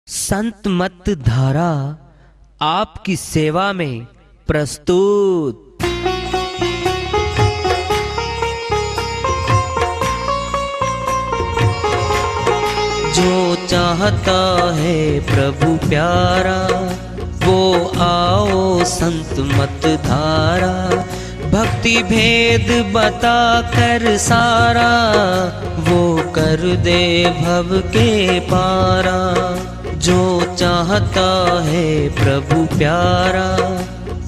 संत मत धारा आपकी सेवा में प्रस्तुत। जो चाहता है प्रभु प्यारा वो आओ संत मत धारा। भक्ति भेद बता कर सारा वो कर दे भव के पारा। जो चाहता है प्रभु प्यारा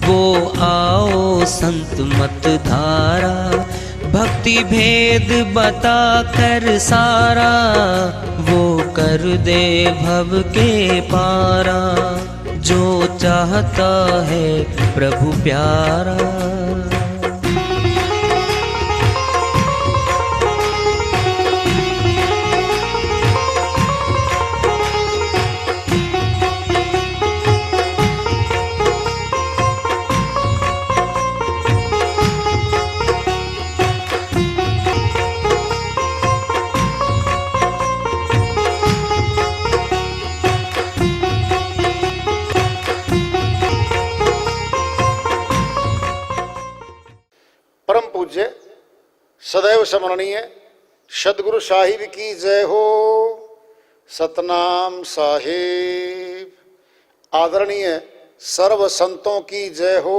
वो आओ संत मत धारा। भक्ति भेद बता कर सारा वो कर दे भव के पारा। जो चाहता है प्रभु प्यारा। परम पूज्य सदैव स्मरणीय सदगुरु साहिब की जय हो। सतनाम साहिब। आदरणीय सर्व संतों की जय हो।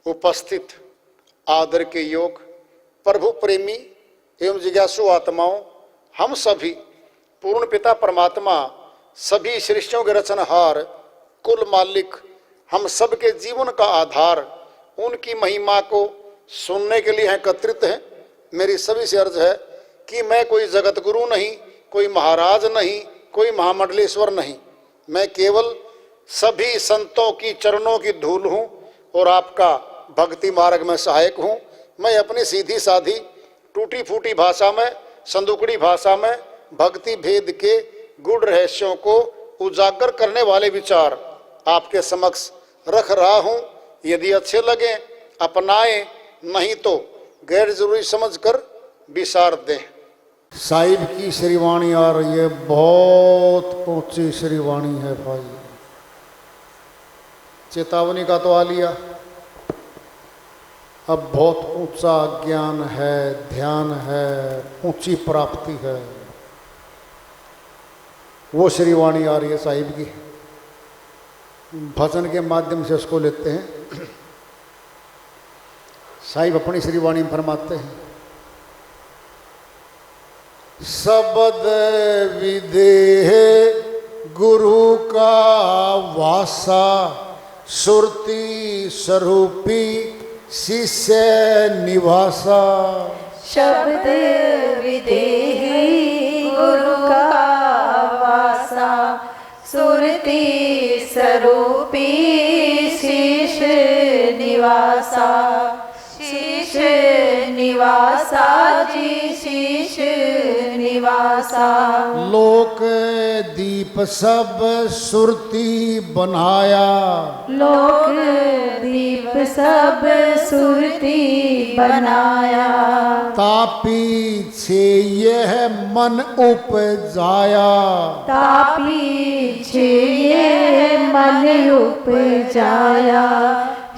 उपस्थित आदर के योग प्रभु प्रेमी एवं जिज्ञासु आत्माओं, हम सभी पूर्ण पिता परमात्मा सभी सृष्टियों के रचनहार कुल मालिक हम सबके जीवन का आधार उनकी महिमा को सुनने के लिए एकत्रित हैं। मेरी सभी से अर्ज है कि मैं कोई जगत गुरु नहीं, कोई महाराज नहीं, कोई महामंडलेश्वर नहीं। मैं केवल सभी संतों की चरणों की धूल हूँ और आपका भक्ति मार्ग में सहायक हूँ। मैं अपनी सीधी साधी टूटी फूटी भाषा में, संदुकड़ी भाषा में भक्ति भेद के गूढ़ रहस्यों को उजागर करने वाले विचार आपके समक्ष रख रहा हूँ। यदि अच्छे लगे अपनाएं, नहीं तो गैर जरूरी समझकर विसार दें। साहिब की श्रीवाणी आ रही है, बहुत ऊंची श्रीवाणी है भाई। चेतावनी का तो आ लिया, अब बहुत ऊंचा ज्ञान है, ध्यान है, ऊंची प्राप्ति है। वो श्रीवाणी आ रही है साहिब की। भजन के माध्यम से उसको लेते हैं। साहिब अपनी श्रीवाणी में फरमाते हैं, शब्द विदेह गुरु का वासा, सुरती स्वरूपी शिष्य निवासा। शब्द विदेह गुरु का वासा, सुरती स्वरूपी शीश निवासा। शीश निवासा जी, शीश निवासा। लोक दीप सब सुरती बनाया, लोक दीप सब सुरती बनाया। तापी छे यह मन उपजाया, तापी छे ये मन उपजाया।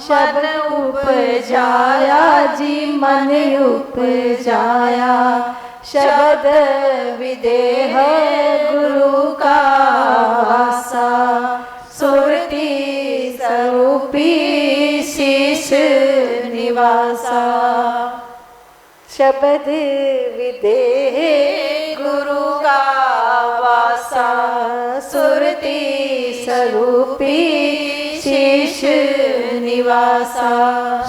शब्द उपजाया जी, मन उपजाया। शब्द विदेह गुरु का वासा, सुरती स्वरूपी शीश निवासा। शब्द विदेह गुरु का वासा, सुरती स्वरूपी शीश निवासा।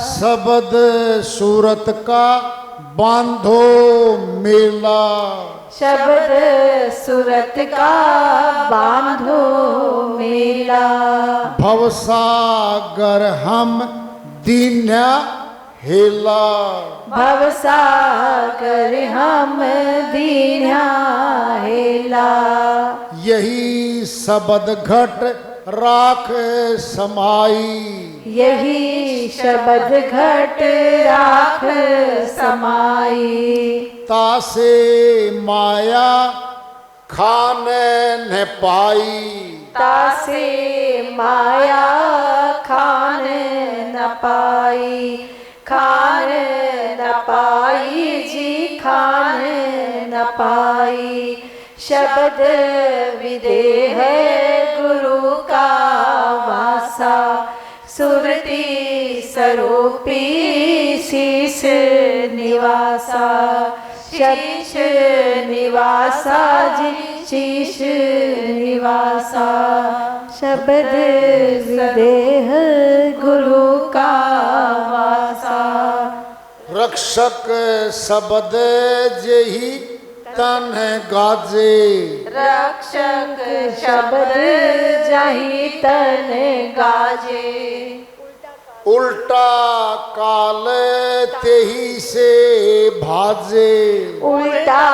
शब्द सूरत का बांधो मेला, शब्द सूरत का बांधो मेला। भवसागर हम दीन्या हेला, भवसागर हम दीन्या हेला। यही शब्द घट राख समाई, यही शब्द घट राख समाई। तासे माया खाने न पाई, तासे माया खान न पाई, खान न पाई जी खान न पाई। शब्द विदेह गुरु का वासा, सुरति स्वरूपी शीश निवासा, शीश निवासा जी शीश निवासा। शब्द विदेह गुरु का वासा, रक्षक शब्द जेहि तन गाजे, रक्षक शब्द जाहि तन गाजे। उल्टा काल तेहि से भाजे, उल्टा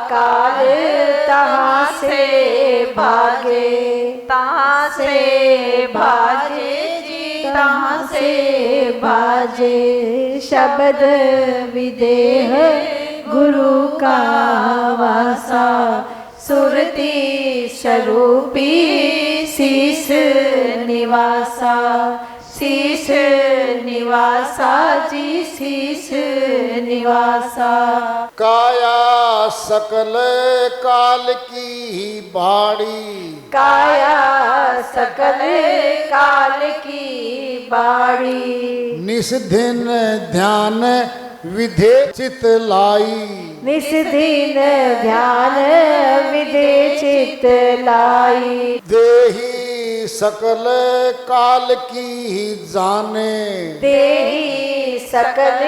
काल तहाँ से भागे, तहाँ से भागे जी तहाँ से भाजे। शब्द विदेह गुरु का वासा, सुरति स्वरूपी शीश निवासा, शीश निवासा जी शीश निवासा। काया सकल काल की बाड़ी, काया सकल काल की बाड़ी, निस्दिन ध्यान विधे चित लाई, निस्दिन ध्यान विधे चित लाई। देहि सकल काल की जाने, देहि सकल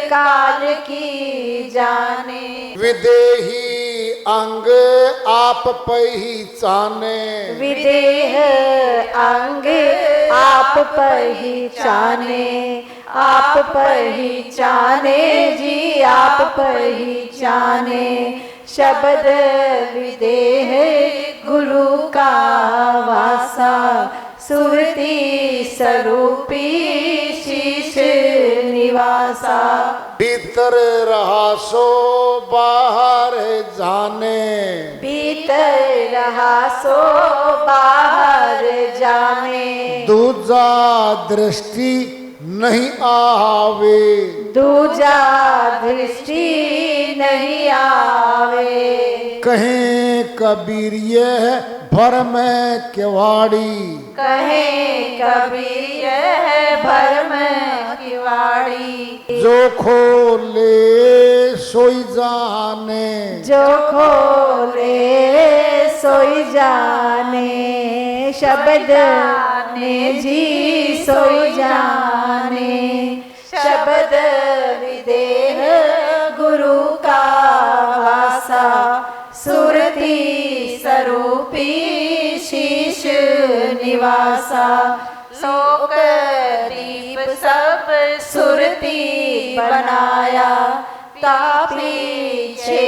काल की जाने, विदेही अंग आप पहचाने, विदेह अंग आप पहचाने, आप पहचाने जी आप पहचाने। शब्द विदेह गुरु का वासा, सुरति स्वरूपी शीश निवासा। भीतर रहा सो बाहर जाने, भीतर रहा सो बाहर जाने, दूजा दृष्टि नहीं आवे, दूजा दृष्टि नहीं आवे। कहें कबीर यह भरम किवाड़ी, कहे कबीर है भरम किवाड़ी। जो खोले सोई जाने, जो खोले सोई जाने। शब्द ने जी सोई जाने। शब्द विदेह गुरु का वासा, सुरति स्वरूपी शीश निवासा। लोक दीप सब सुरति बनाया, पीछे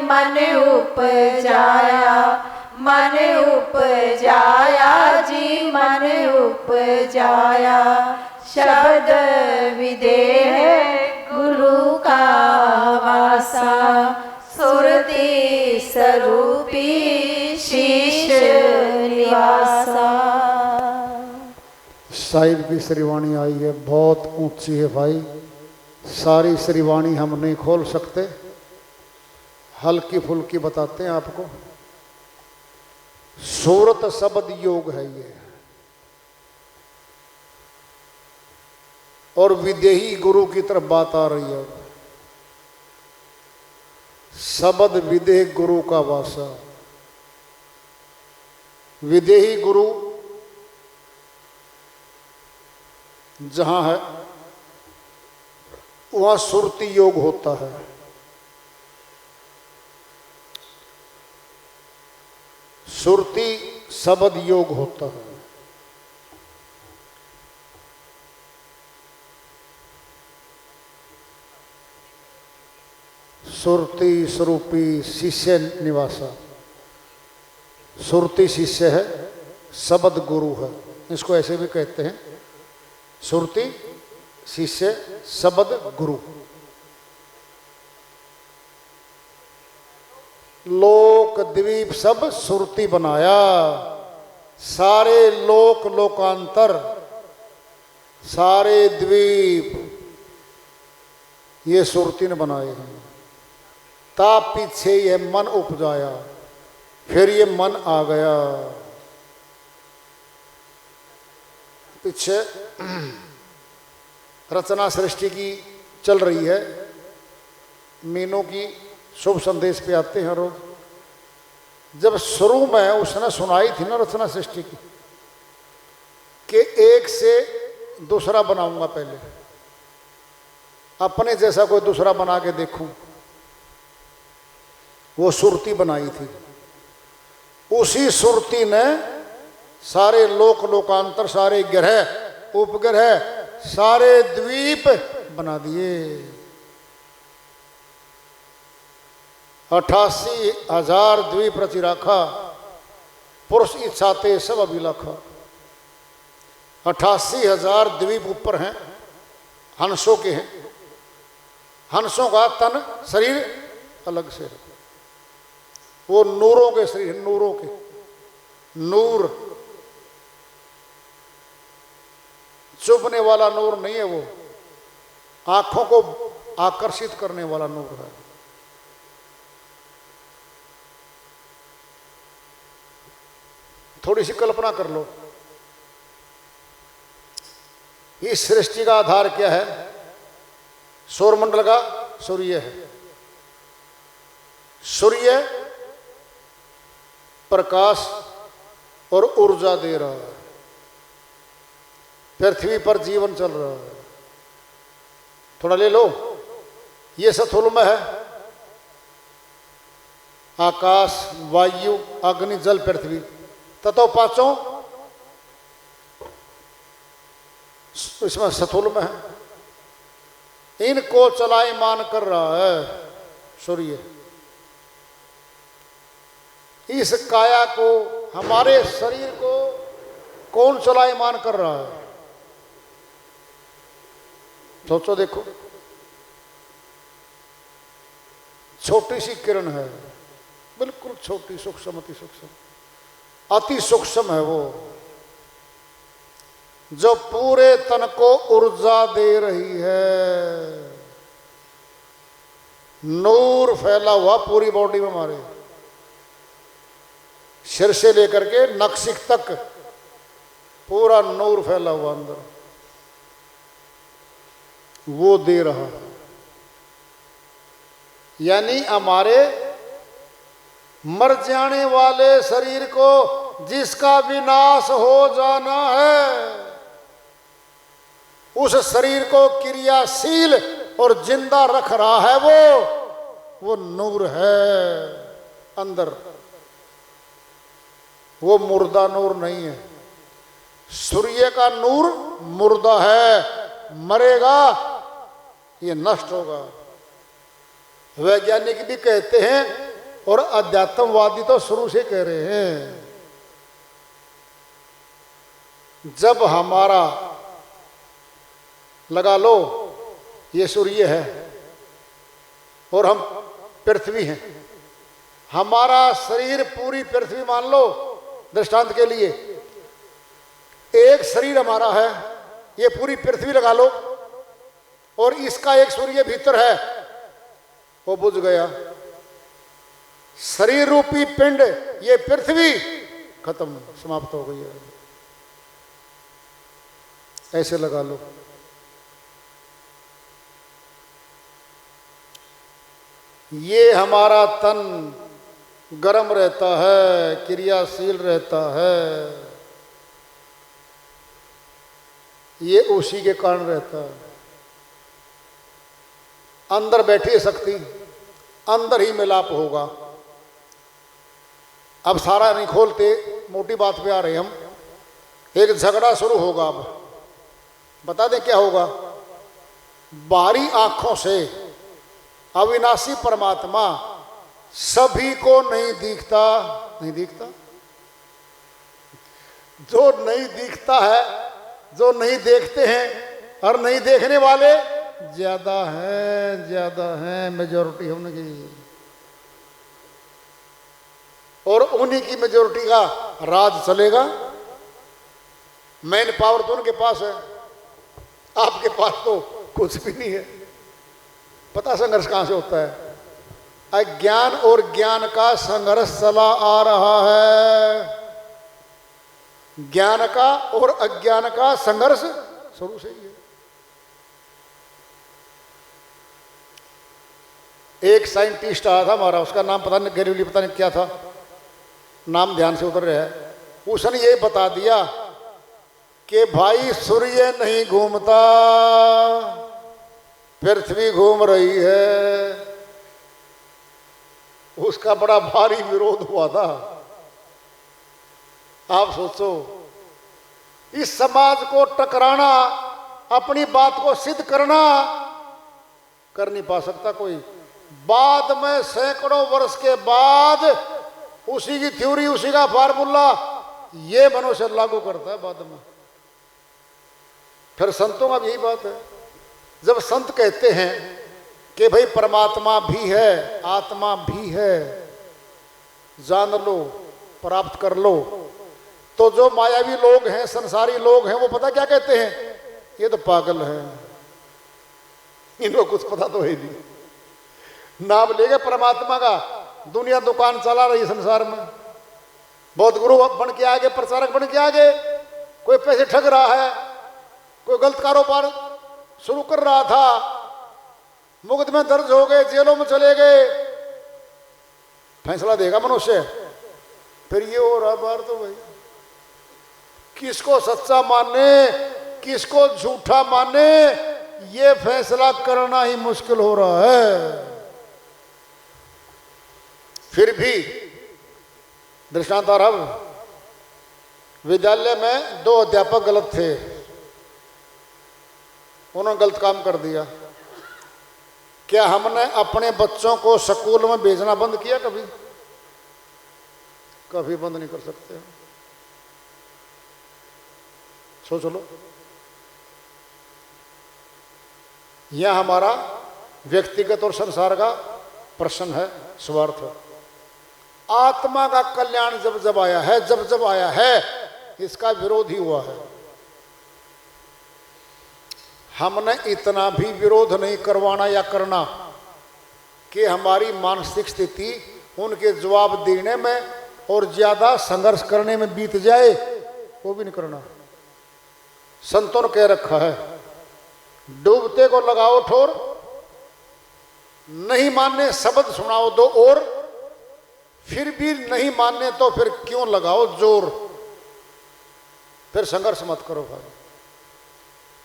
मन उपजाया, मन उपजाया जी मन उपजाया। शब्द विदेह गुरु का वासा, सुरति स्वरूपी शीश निवासा। साहिब की श्रीवाणी आई है, बहुत ऊंची है भाई। सारी श्रीवाणी हम नहीं खोल सकते, हल्की फुल्की बताते हैं आपको। सूरत शब्द योग है ये, और विदेही गुरु की तरफ बात आ रही है। शब्द विदेह गुरु का वासा। विदेही गुरु जहां है वहां सुरति योग होता है। सुरति शब्द योग होता है। सुरति स्वरूपी शिष्य निवासा। सुरति शिष्य है, शब्द गुरु है, इसको ऐसे भी कहते हैं। सुरति शिष्य शब्द गुरु। लोक लोक द्वीप सब सुरती बनाया। सारे लोक लोकांतर, सारे द्वीप ये सुरती ने बनाए हैं। ताप पीछे ये मन उपजाया, फिर ये मन आ गया। पीछे रचना सृष्टि की चल रही है, मीनू की शुभ संदेश पे आते हैं रोज। जब शुरू में उसने सुनाई थी ना रचना सृष्टि की कि एक से दूसरा बनाऊंगा, पहले अपने जैसा कोई दूसरा बना के देखूं, वो सुरती बनाई थी। उसी सुरती ने सारे लोक लोकांतर, सारे ग्रह उपग्रह, सारे द्वीप बना दिए। 88,000 द्वीप रचि राखा, पुरुष इच्छाते सब अभिलाखा। 88,000 द्वीप ऊपर हैं, हंसों के हैं। हंसों का तन शरीर अलग से है, वो नूरों के शरीर, नूरों के नूर, चुभने वाला नूर नहीं है, वो आंखों को आकर्षित करने वाला नूर है। थोड़ी सी कल्पना कर लो, इस सृष्टि का आधार क्या है? सौरमंडल का सूर्य है। सूर्य प्रकाश और ऊर्जा दे रहा है, पृथ्वी पर जीवन चल रहा है। थोड़ा ले लो, ये स्थूल में है, आकाश, वायु, अग्नि, जल, पृथ्वी, तत्व पांचों इसमें स्थूल में है। इनको चलायमान कर रहा है सूर्य। इस काया को, हमारे शरीर को कौन चलायमान कर रहा है? सोचो, देखो, छोटी सी किरण है, बिल्कुल छोटी, सूक्ष्म, अति सूक्ष्म, अति सूक्ष्म है वो, जो पूरे तन को ऊर्जा दे रही है। नूर फैला हुआ पूरी बॉडी में, हमारे सिर से लेकर के नखशिख तक पूरा नूर फैला हुआ अंदर, वो दे रहा है। यानी हमारे मर जाने वाले शरीर को जिसका विनाश हो जाना है, उस शरीर को क्रियाशील और जिंदा रख रहा है वो नूर है अंदर, वो मुर्दा नूर नहीं है। सूर्य का नूर मुर्दा है, मरेगा, ये नष्ट होगा। वैज्ञानिक भी कहते हैं और अध्यात्मवादी तो शुरू से कह रहे हैं, जब हमारा, लगा लो ये सूर्य है और हम पृथ्वी हैं, हमारा शरीर पूरी पृथ्वी मान लो दृष्टांत के लिए, एक शरीर हमारा है, ये पूरी पृथ्वी लगा लो, और इसका एक सूर्य भीतर है, वो बुझ गया। शरीर रूपी पिंड, ये पृथ्वी खत्म, समाप्त हो गई है। ऐसे लगा लो। ये हमारा तन गर्म रहता है, क्रियाशील रहता है, ये उसी के कारण रहता है। अंदर बैठी शक्ति, अंदर ही मिलाप होगा। अब सारा नहीं खोलते, मोटी बात पे आ रहे हम। एक झगड़ा शुरू होगा, अब बता दें क्या होगा। बाहरी आंखों से अविनाशी परमात्मा सभी को नहीं दिखता, नहीं दिखता। जो नहीं दिखता है, जो नहीं देखते हैं और नहीं देखने वाले ज्यादा है, मेजॉरिटी होने की। और उन्हीं की मेजोरिटी का राज चलेगा। मैन पावर तो उनके पास है, आपके पास तो कुछ भी नहीं है। पता संघर्ष कहां से होता है? अज्ञान और ज्ञान का संघर्ष चला आ रहा है। ज्ञान का और अज्ञान का संघर्ष शुरू से ही है। एक साइंटिस्ट आया था हमारा, उसका नाम पता नहीं, गैलीली पता नहीं क्या था, नाम ध्यान से उतर रहा है। उसने ये बता दिया कि भाई सूर्य नहीं घूमता, पृथ्वी घूम रही है। उसका बड़ा भारी विरोध हुआ था। आप सोचो, इस समाज को टकराना, अपनी बात को सिद्ध करना, कर नहीं पा सकता कोई। बाद में सैकड़ों वर्ष के बाद उसी की थ्योरी, उसी का फार्मूला ये मनुष्य लागू करता है बाद में। फिर संतों का भी यही बात है। जब संत कहते हैं कि भाई परमात्मा भी है, आत्मा भी है, जान लो, प्राप्त कर लो, तो जो मायावी लोग हैं, संसारी लोग हैं, वो पता क्या कहते हैं? ये तो पागल है, इनको कुछ पता तो है नहीं। नाम लेंगे परमात्मा का, दुनिया दुकान चला रही संसार में, बहुत गुरु बन के आगे, प्रचारक बन के आगे, कोई पैसे ठग रहा है, कोई गलत कारोबार शुरू कर रहा था, मुकदमे दर्ज हो गए, जेलों में चले गए, फैसला देगा मनुष्य। फिर ये हो रहा बार तो भाई, किसको सच्चा माने, किसको झूठा माने, ये फैसला करना ही मुश्किल हो रहा है। फिर भी दृष्टांत आ रहा, विद्यालय में 2 अध्यापक गलत थे, उन्होंने गलत काम कर दिया। क्या हमने अपने बच्चों को स्कूल में भेजना बंद किया? कभी कभी बंद नहीं कर सकते। सोच लो, यह हमारा व्यक्तिगत और संसार का प्रश्न है, स्वार्थ। आत्मा का कल्याण जब जब आया है, जब जब आया है, इसका विरोध ही हुआ है। हमने इतना भी विरोध नहीं करवाना या करना कि हमारी मानसिक स्थिति उनके जवाब देने में और ज्यादा संघर्ष करने में बीत जाए, वो भी नहीं करना। संतों ने कह रखा है, डूबते को लगाओ ठोर, नहीं मानने शब्द सुनाओ दो और, फिर भी नहीं मानने तो फिर क्यों लगाओ जोर। फिर संघर्ष मत करो भाई।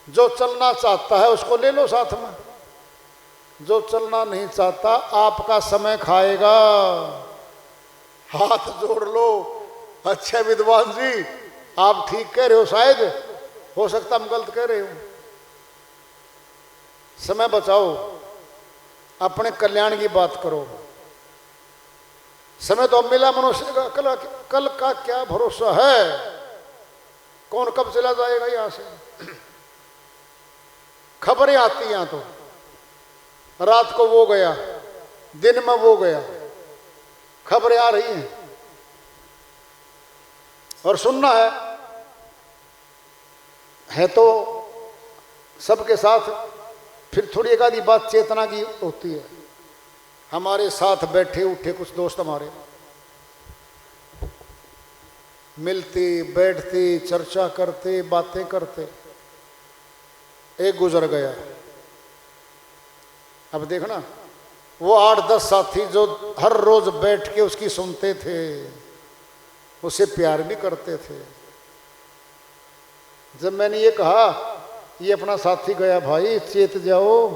जो चलना चाहता है उसको ले लो साथ में, जो चलना नहीं चाहता आपका समय खाएगा। हाथ जोड़ लो। अच्छा विद्वान जी, आप ठीक कह रहे हो, शायद हो सकता हम गलत कह रहे हो। समय बचाओ, अपने कल्याण की बात करो। समय तो अब मिला मनुष्य का, कल का क्या भरोसा है, कौन कब चला जाएगा यहां से। खबरें आती हैं तो, रात को वो गया, दिन में वो गया, खबरें आ रही हैं और सुनना है तो सबके साथ। फिर थोड़ी एक आधी बात चेतना की होती है। हमारे साथ बैठे उठे कुछ दोस्त हमारे, मिलते बैठते चर्चा करते बातें करते, एक गुजर गया। अब देखना, वो 8-10 साथी जो हर रोज बैठ के उसकी सुनते थे, उसे प्यार भी करते थे। जब मैंने ये कहा, ये अपना साथी गया भाई, चेत जाओ,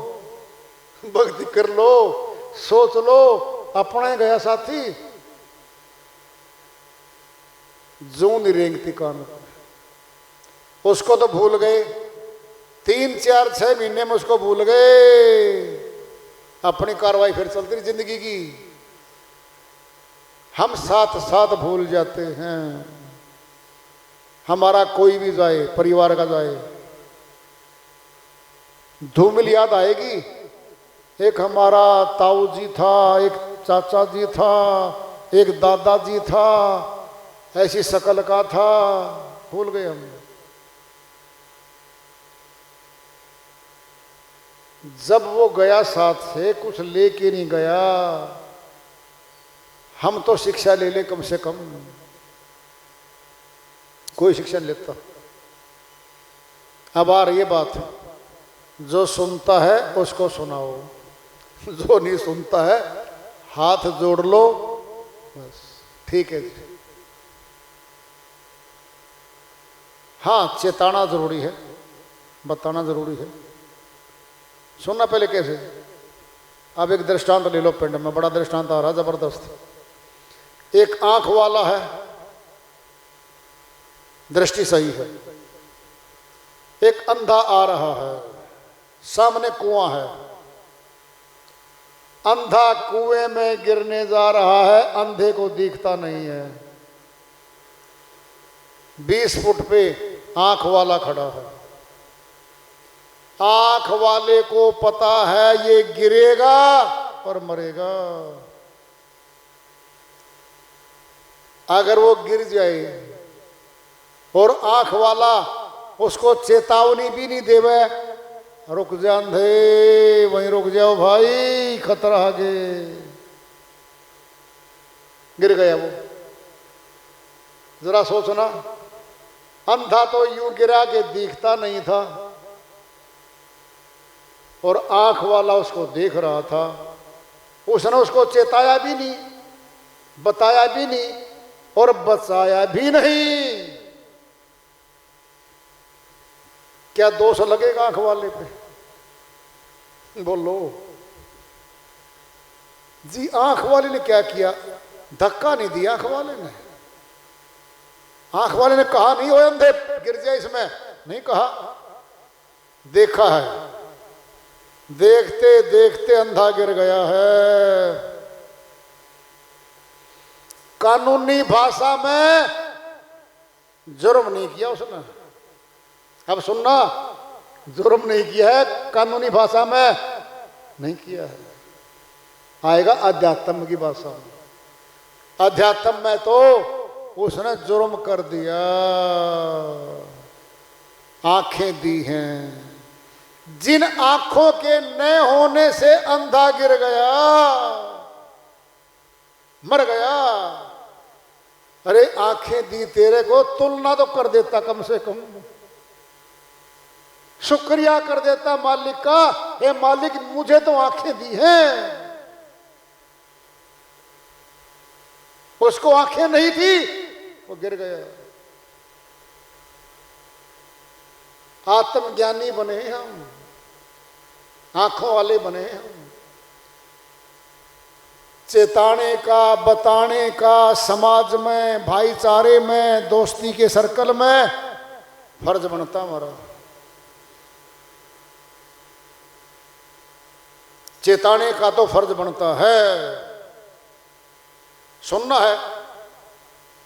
भक्ति कर लो, सोच लो, अपना ही गया साथी, जो नहीं रेंगती कान। उसको तो भूल गए, 3, 4, 6 महीने में उसको भूल गए। अपनी कार्रवाई फिर चलती रही जिंदगी की। हम साथ साथ भूल जाते हैं। हमारा कोई भी जाए, परिवार का जाए, धूमिल याद आएगी। एक हमारा ताऊ जी था, एक चाचा जी था, एक दादाजी था, ऐसी शकल का था, भूल गए हम। जब वो गया साथ से कुछ लेके नहीं गया, हम तो शिक्षा ले ले कम से कम, कोई शिक्षा नहीं लेता। अब आ रही है बात, जो सुनता है उसको सुनाओ, जो नहीं सुनता है हाथ जोड़ लो, बस ठीक है जी। हाँ, चेताना जरूरी है, बताना जरूरी है। सुनना पहले कैसे? अब एक दृष्टांत ले लो, पिंड में बड़ा दृष्टांत आ रहा है जबरदस्त। एक आंख वाला है, दृष्टि सही है, एक अंधा आ रहा है, सामने कुआं है, अंधा कुएं में गिरने जा रहा है, अंधे को दिखता नहीं है। 20 फुट पे आंख वाला खड़ा है, आंख वाले को पता है ये गिरेगा और मरेगा। अगर वो गिर जाए और आंख वाला उसको चेतावनी भी नहीं देवे, रुक जा अंधे, वहीं रुक जाओ भाई, खतरा आगे, गिर गया वो। जरा सोचना, अंधा तो यूं गिरा के दिखता नहीं था और आंख वाला उसको देख रहा था। उसने उसको चेताया भी नहीं, बताया भी नहीं और बचाया भी नहीं। क्या दोष लगेगा आंख वाले पे? बोलो जी। आंख वाले ने क्या किया? धक्का नहीं दिया आंख वाले ने। आंख वाले ने कहा नहीं हो अंधे गिर जाए इसमें, नहीं कहा, देखा है, देखते देखते अंधा गिर गया है। कानूनी भाषा में जुर्म नहीं किया उसने। अब सुनना, जुर्म नहीं किया है, कानूनी भाषा में नहीं किया है, आएगा अध्यात्म की भाषा में। अध्यात्म में तो उसने जुर्म कर दिया, आंखें दी हैं। जिन आंखों के न होने से अंधा गिर गया, मर गया। अरे आंखें दी तेरे को, तुलना तो कर देता, कम से कम शुक्रिया कर देता मालिक का, हे मालिक मुझे तो आंखें दी हैं। उसको आंखें नहीं थी, वो गिर गया। आत्मज्ञानी बने हम, आंखों वाले बने हम। चेताने का, बताने का समाज में, भाईचारे में, दोस्ती के सर्कल में फर्ज बनता हमारा। चेताने का तो फर्ज बनता है। सुनना है,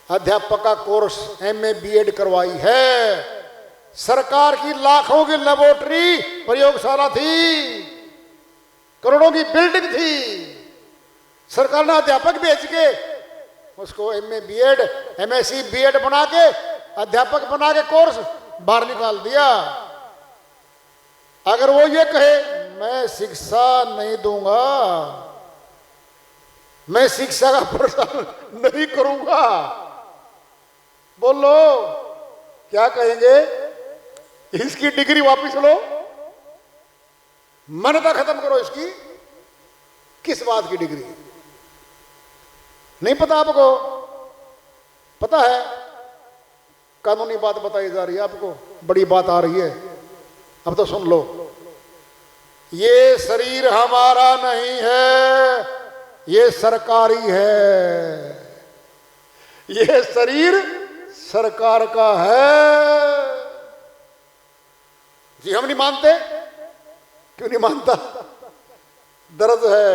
अध्यापक का कोर्स MA BEd करवाई है, सरकार की लाखों की लेबोरेटरी प्रयोगशाला थी, करोड़ों की बिल्डिंग थी। सरकार ने अध्यापक भेज के उसको MA BEd MSc BEd बना के, अध्यापक बना के कोर्स बाहर निकाल दिया। अगर वो ये कहे मैं शिक्षा नहीं दूंगा, मैं शिक्षा का प्रसार नहीं करूंगा, बोलो क्या कहेंगे? इसकी डिग्री वापस लो, मान्यता खत्म करो इसकी। किस बात की डिग्री? नहीं पता आपको? पता है, कानूनी बात बताई जा रही है आपको, बड़ी बात आ रही है। अब तो सुन लो, ये शरीर हमारा नहीं है, ये सरकारी है। ये शरीर सरकार का है। जी हम नहीं मानते। क्यों नहीं मानता? दर्द है,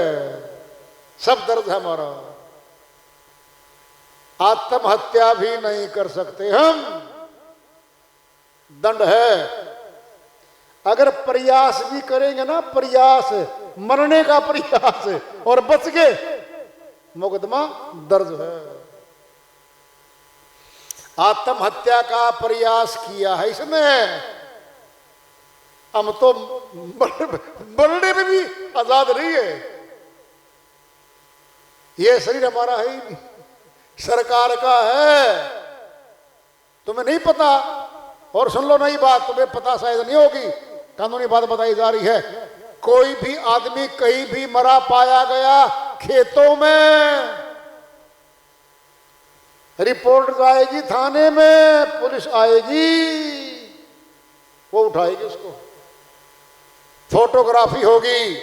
सब दर्द है हमारा। आत्महत्या भी नहीं कर सकते हम, दंड है। अगर प्रयास भी करेंगे ना, प्रयास, मरने का प्रयास, और बच गए मुकदमा दर्ज है। आत्महत्या का प्रयास किया है इसने। हम तो मरने में भी आजाद नहीं है। ये शरीर हमारा है ही नहीं, सरकार का है। तुम्हें नहीं पता, और सुन लो नई बात, तुम्हें पता शायद नहीं होगी, कानूनी बात बताई जा रही है। कोई भी आदमी कहीं भी मरा पाया गया खेतों में, रिपोर्ट जाएगी थाने में, पुलिस आएगी, वो उठाएगी उसको, फोटोग्राफी होगी,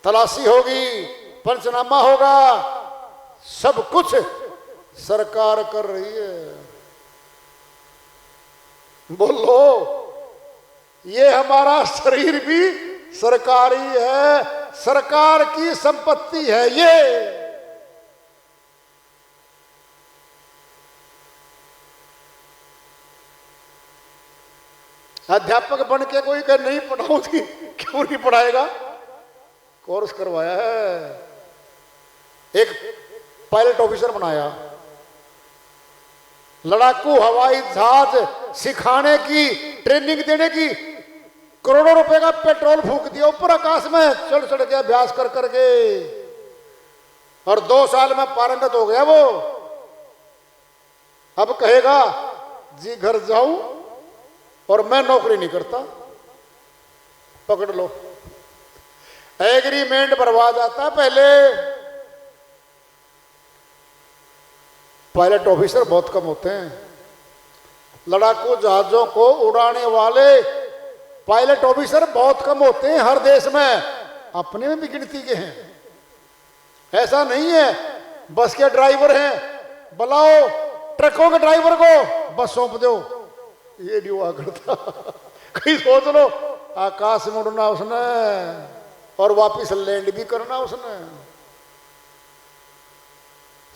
तलाशी होगी, पंचनामा होगा, सब कुछ सरकार कर रही है। बोलो, ये हमारा शरीर भी सरकारी है, सरकार की संपत्ति है ये। अध्यापक बन के कोई कह नहीं पढ़ाऊंगी, क्यों नहीं पढ़ाएगा? कोर्स करवाया है, एक पायलट ऑफिसर बनाया, लड़ाकू हवाई जहाज सिखाने की, ट्रेनिंग देने की, करोड़ों रुपए का पेट्रोल फूंक दिया ऊपर आकाश में, चढ़ चढ़ के अभ्यास कर करके, और 2 साल में पारंगत हो गया वो। अब कहेगा जी घर जाऊं और मैं नौकरी नहीं करता, पकड़ लो, एग्रीमेंट भरवा जाता पहले। पायलट ऑफिसर बहुत कम होते हैं, लड़ाकू जहाजों को उड़ाने वाले पायलट ऑफिसर बहुत कम होते हैं हर देश में, अपने में भी गिनती के हैं। ऐसा नहीं है बस के ड्राइवर हैं, बुलाओ ट्रकों के ड्राइवर को, बस सौंप दो, ये नहीं हुआ करता। कहीं सोच लो, आकाश में उड़ना उसने और वापिस लैंड भी करना उसने।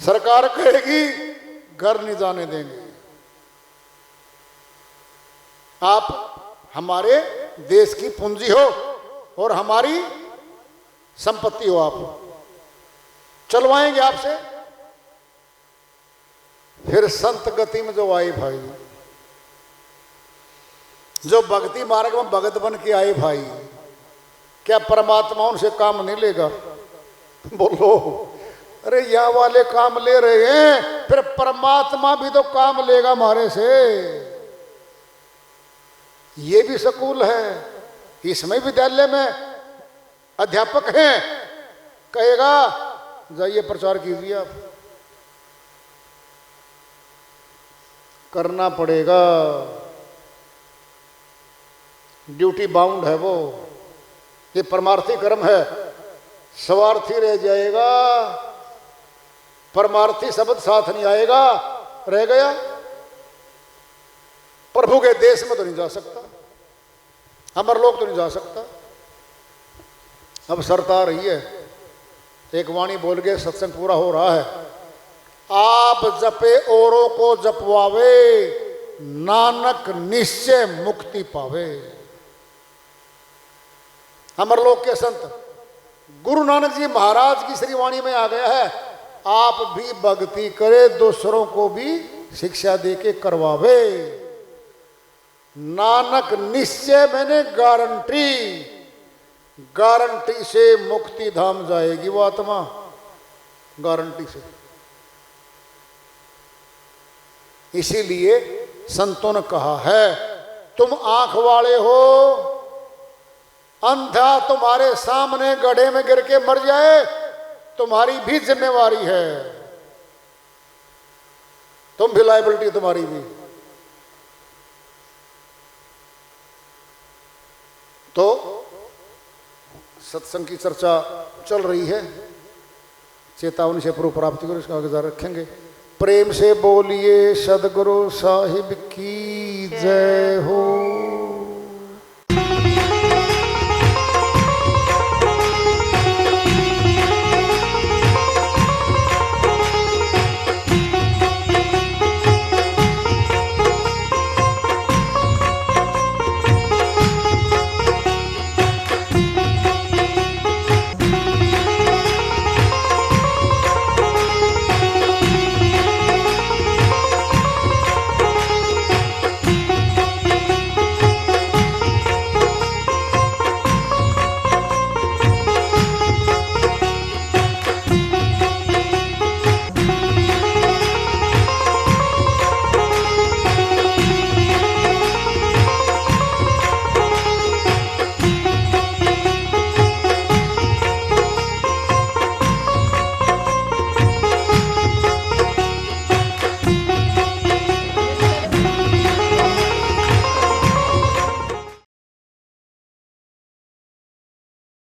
सरकार कहेगी घर नहीं जाने देंगे, आप हमारे देश की पूंजी हो और हमारी संपत्ति हो, आप चलवाएंगे आपसे। फिर संत गति में जो आई भाई, जो भक्ति मार्ग में भगत बन के आए भाई, क्या परमात्मा उनसे काम नहीं लेगा? बोलो, अरे यहाँ वाले काम ले रहे हैं, फिर परमात्मा भी तो काम लेगा हमारे से। ये भी स्कूल है, इसमें विद्यालय में अध्यापक हैं, कहेगा जाइए प्रचार कीजिए, आप करना पड़ेगा, ड्यूटी बाउंड है वो। ये परमार्थी कर्म है, स्वार्थी रह जाएगा, परमार्थी शब्द साथ नहीं आएगा, रह गया। प्रभु के देश में तो नहीं जा सकता, अमर लोग तो नहीं जा सकता। अब शर्त आ रही है, एक वाणी बोल के सत्संग पूरा हो रहा है। आप जपे औरों को जपवावे, नानक निश्चय मुक्ति पावे। अमर लोक के संत गुरु नानक जी महाराज की श्री वाणी में आ गया है, आप भी भक्ति करे, दूसरों को भी शिक्षा देके करवावे। नानक निश्चय मैंने गारंटी, गारंटी से मुक्ति धाम जाएगी वो आत्मा, गारंटी से। इसीलिए संतों ने कहा है, तुम आंख वाले हो, अंधा तुम्हारे सामने गड्ढे में गिर के मर जाए, तुम्हारी भी जिम्मेवारी है, तुम भी लायबिलिटी तुम्हारी भी। तो सत्संग की चर्चा चल रही है, चेतावनी से पूर्व प्राप्ति करो, इसका आगे रखेंगे। प्रेम से बोलिए सदगुरु साहिब की जय हो।